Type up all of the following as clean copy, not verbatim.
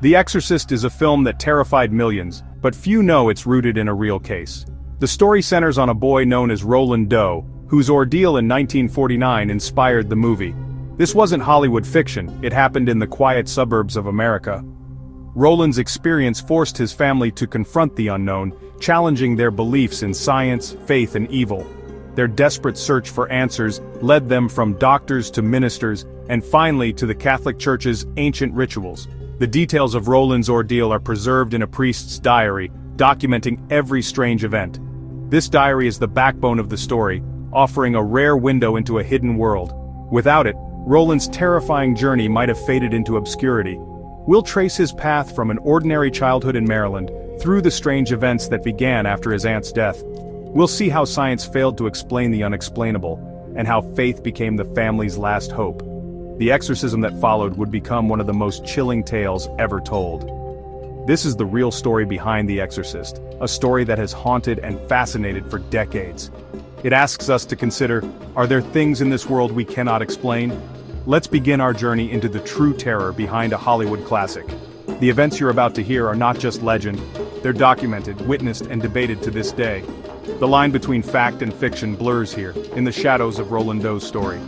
The Exorcist is a film that terrified millions, but few know it's rooted in a real case. The story centers on a boy known as Roland Doe, whose ordeal in 1949 inspired the movie. This wasn't Hollywood fiction, it happened in the quiet suburbs of America. Roland's experience forced his family to confront the unknown, challenging their beliefs in science, faith, and evil. Their desperate search for answers led them from doctors to ministers, and finally to the Catholic Church's ancient rituals. The details of Roland's ordeal are preserved in a priest's diary, documenting every strange event. This diary is the backbone of the story, offering a rare window into a hidden world. Without it, Roland's terrifying journey might have faded into obscurity. We'll trace his path from an ordinary childhood in Maryland, through the strange events that began after his aunt's death. We'll see how science failed to explain the unexplainable, and how faith became the family's last hope. The exorcism that followed would become one of the most chilling tales ever told. This is the real story behind The Exorcist, a story that has haunted and fascinated for decades. It asks us to consider, are there things in this world we cannot explain? Let's begin our journey into the true terror behind a Hollywood classic. The events you're about to hear are not just legend, they're documented, witnessed, and debated to this day. The line between fact and fiction blurs here, in the shadows of Roland Doe's story.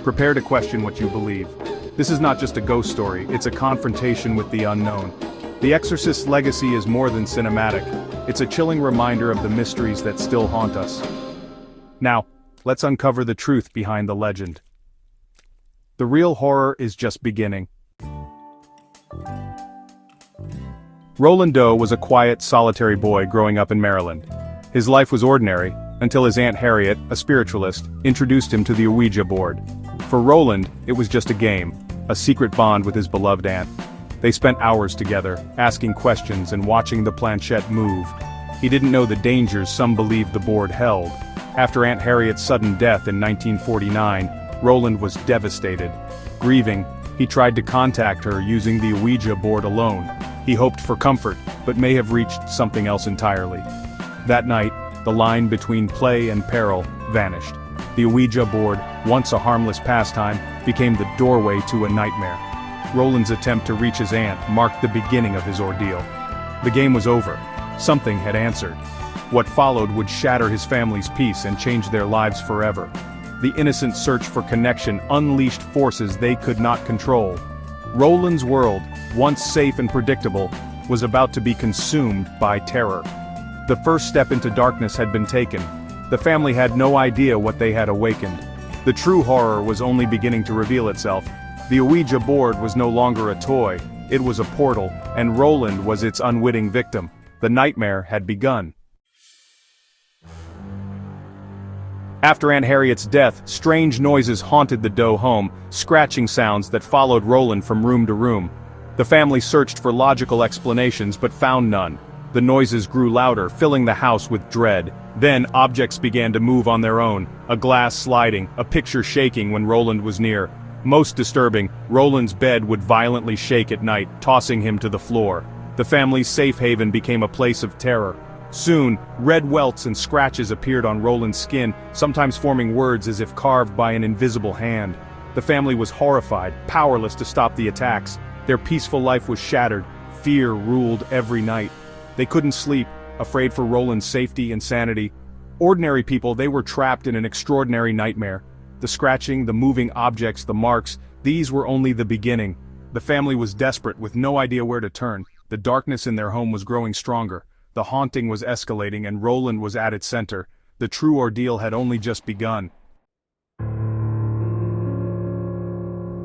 Prepare to question what you believe. This is not just a ghost story, it's a confrontation with the unknown. The Exorcist's legacy is more than cinematic. It's a chilling reminder of the mysteries that still haunt us. Now, let's uncover the truth behind the legend. The real horror is just beginning. Roland Doe was a quiet, solitary boy growing up in Maryland. His life was ordinary, until his Aunt Harriet, a spiritualist, introduced him to the Ouija board. For Roland, it was just a game, a secret bond with his beloved aunt. They spent hours together, asking questions and watching the planchette move. He didn't know the dangers some believed the board held. After Aunt Harriet's sudden death in 1949, Roland was devastated. Grieving, he tried to contact her using the Ouija board alone. He hoped for comfort, but may have reached something else entirely. That night, the line between play and peril vanished. The Ouija board, once a harmless pastime, became the doorway to a nightmare. Roland's attempt to reach his aunt marked the beginning of his ordeal. The game was over. Something had answered. What followed would shatter his family's peace and change their lives forever. The innocent search for connection unleashed forces they could not control. Roland's world, once safe and predictable, was about to be consumed by terror. The first step into darkness had been taken. The family had no idea what they had awakened. The true horror was only beginning to reveal itself. The Ouija board was no longer a toy, it was a portal, and Roland was its unwitting victim. The nightmare had begun. After Aunt Harriet's death, strange noises haunted the Doe home, scratching sounds that followed Roland from room to room. The family searched for logical explanations but found none. The noises grew louder, filling the house with dread. Then, objects began to move on their own, a glass sliding, a picture shaking when Roland was near. Most disturbing, Roland's bed would violently shake at night, tossing him to the floor. The family's safe haven became a place of terror. Soon, red welts and scratches appeared on Roland's skin, sometimes forming words as if carved by an invisible hand. The family was horrified, powerless to stop the attacks. Their peaceful life was shattered. Fear ruled every night. They couldn't sleep, afraid for Roland's safety and sanity. Ordinary people, they were trapped in an extraordinary nightmare. The scratching, the moving objects, the marks, these were only the beginning. The family was desperate, with no idea where to turn. The darkness in their home was growing stronger. The haunting was escalating, and Roland was at its center. The true ordeal had only just begun.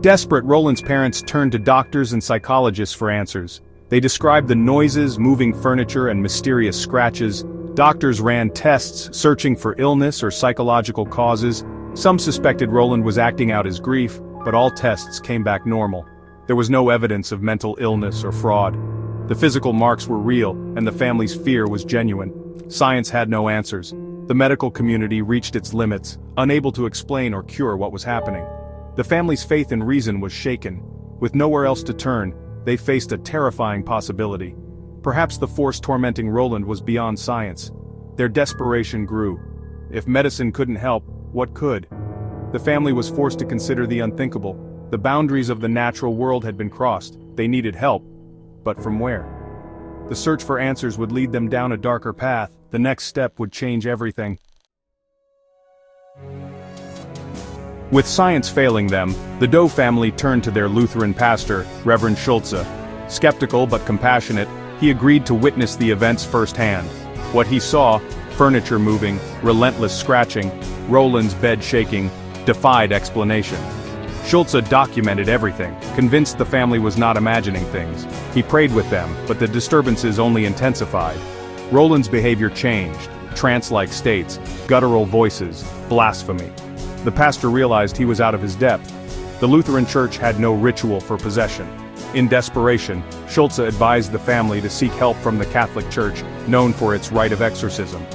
Desperate, Roland's parents turned to doctors and psychologists for answers. They described the noises, moving furniture, and mysterious scratches. Doctors ran tests, searching for illness or psychological causes. Some suspected Roland was acting out his grief, but all tests came back normal. There was no evidence of mental illness or fraud. The physical marks were real, and the family's fear was genuine. Science had no answers. The medical community reached its limits, unable to explain or cure what was happening. The family's faith in reason was shaken. With nowhere else to turn, they faced a terrifying possibility. Perhaps the force tormenting Roland was beyond science. Their desperation grew. If medicine couldn't help, what could? The family was forced to consider the unthinkable. The boundaries of the natural world had been crossed. They needed help. But from where? The search for answers would lead them down a darker path. The next step would change everything. With science failing them, the Doe family turned to their Lutheran pastor, Reverend Schulze. Skeptical but compassionate, he agreed to witness the events firsthand. What he saw, furniture moving, relentless scratching, Roland's bed shaking, defied explanation. Schulze documented everything, convinced the family was not imagining things. He prayed with them, but the disturbances only intensified. Roland's behavior changed, trance-like states, guttural voices, blasphemy. The pastor realized he was out of his depth. The Lutheran Church had no ritual for possession. In desperation, Schulze advised the family to seek help from the Catholic Church, known for its rite of exorcism.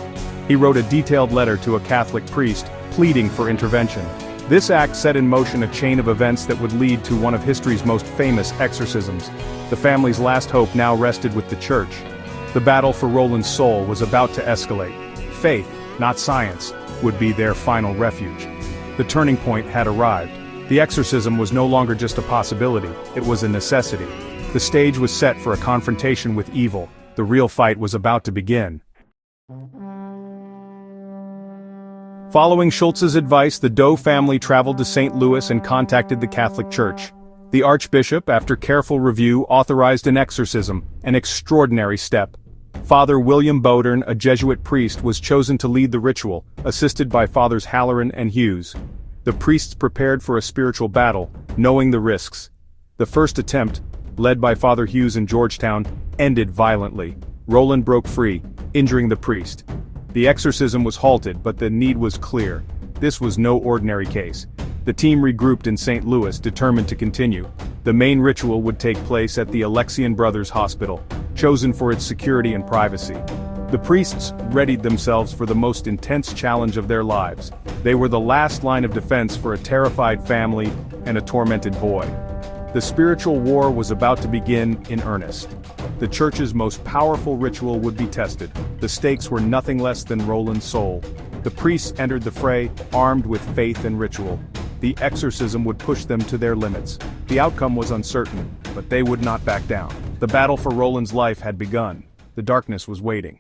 He wrote a detailed letter to a Catholic priest, pleading for intervention. This act set in motion a chain of events that would lead to one of history's most famous exorcisms. The family's last hope now rested with the Church. The battle for Roland's soul was about to escalate. Faith, not science, would be their final refuge. The turning point had arrived. The exorcism was no longer just a possibility, it was a necessity. The stage was set for a confrontation with evil. The real fight was about to begin. Following Schulze's advice, the Doe family traveled to St. Louis and contacted the Catholic Church. The Archbishop, after careful review, authorized an exorcism, an extraordinary step. Father William Bowdern, a Jesuit priest, was chosen to lead the ritual, assisted by Fathers Halloran and Hughes. The priests prepared for a spiritual battle, knowing the risks. The first attempt, led by Father Hughes in Georgetown, ended violently. Roland broke free, injuring the priest. The exorcism was halted, but the need was clear. This was no ordinary case. The team regrouped in St. Louis, determined to continue. The main ritual would take place at the Alexian Brothers Hospital, chosen for its security and privacy. The priests readied themselves for the most intense challenge of their lives. They were the last line of defense for a terrified family and a tormented boy. The spiritual war was about to begin in earnest. The Church's most powerful ritual would be tested. The stakes were nothing less than Roland's soul. The priests entered the fray, armed with faith and ritual. The exorcism would push them to their limits. The outcome was uncertain, but they would not back down. The battle for Roland's life had begun. The darkness was waiting.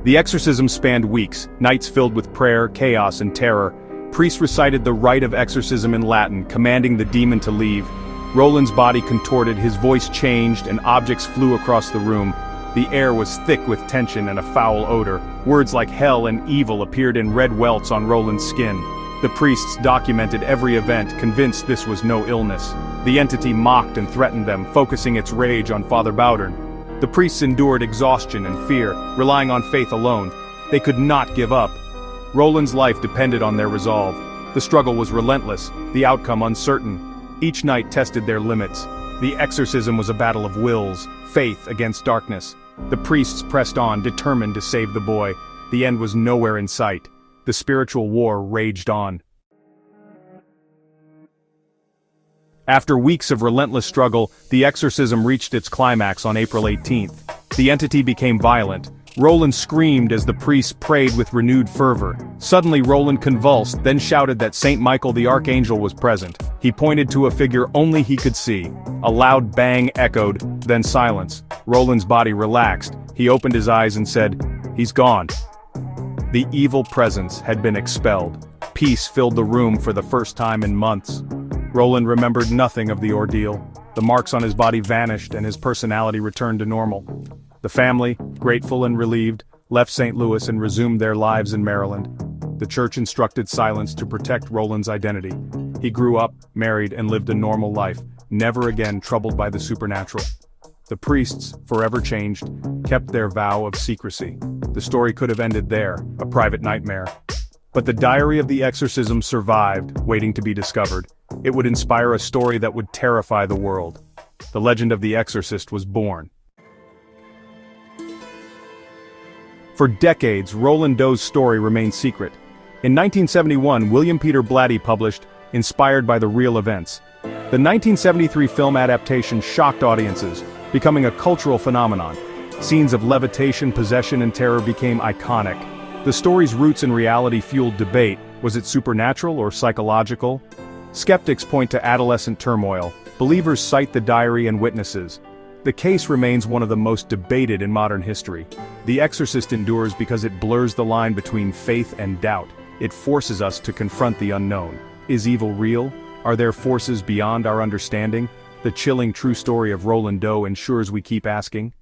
The exorcism spanned weeks, nights filled with prayer, chaos, and terror. Priests recited the rite of exorcism in Latin, commanding the demon to leave. Roland's body contorted, his voice changed, and objects flew across the room. The air was thick with tension and a foul odor. Words like hell and evil appeared in red welts on Roland's skin. The priests documented every event, convinced this was no illness. The entity mocked and threatened them, focusing its rage on Father Bowdern. The priests endured exhaustion and fear, relying on faith alone. They could not give up. Roland's life depended on their resolve. The struggle was relentless, the outcome uncertain. Each night tested their limits. The exorcism was a battle of wills, faith against darkness. The priests pressed on, determined to save the boy. The end was nowhere in sight. The spiritual war raged on. After weeks of relentless struggle, the exorcism reached its climax on April 18th. The entity became violent. Roland screamed as the priests prayed with renewed fervor. Suddenly Roland convulsed, then shouted that Saint Michael the Archangel was present. He pointed to a figure only he could see. A loud bang echoed, then silence. Roland's body relaxed. He opened his eyes and said, "He's gone." The evil presence had been expelled. Peace filled the room for the first time in months. Roland remembered nothing of the ordeal. The marks on his body vanished and his personality returned to normal. The family, grateful and relieved, left St. Louis and resumed their lives in Maryland. The church instructed silence to protect Roland's identity. He grew up, married, and lived a normal life, never again troubled by the supernatural. The priests, forever changed, kept their vow of secrecy. The story could have ended there, a private nightmare. But the diary of the exorcism survived, waiting to be discovered. It would inspire a story that would terrify the world. The legend of the Exorcist was born. For decades, Roland Doe's story remained secret. In 1971, William Peter Blatty published, Inspired by the Real Events. The 1973 film adaptation shocked audiences, becoming a cultural phenomenon. Scenes of levitation, possession, and terror became iconic. The story's roots in reality fueled debate. Was it supernatural or psychological? Skeptics point to adolescent turmoil, Believers cite the diary and witnesses. The case remains one of the most debated in modern history. The Exorcist endures because it blurs the line between faith and doubt. It forces us to confront the unknown. Is evil real? Are there forces beyond our understanding? The chilling true story of Roland Doe ensures we keep asking.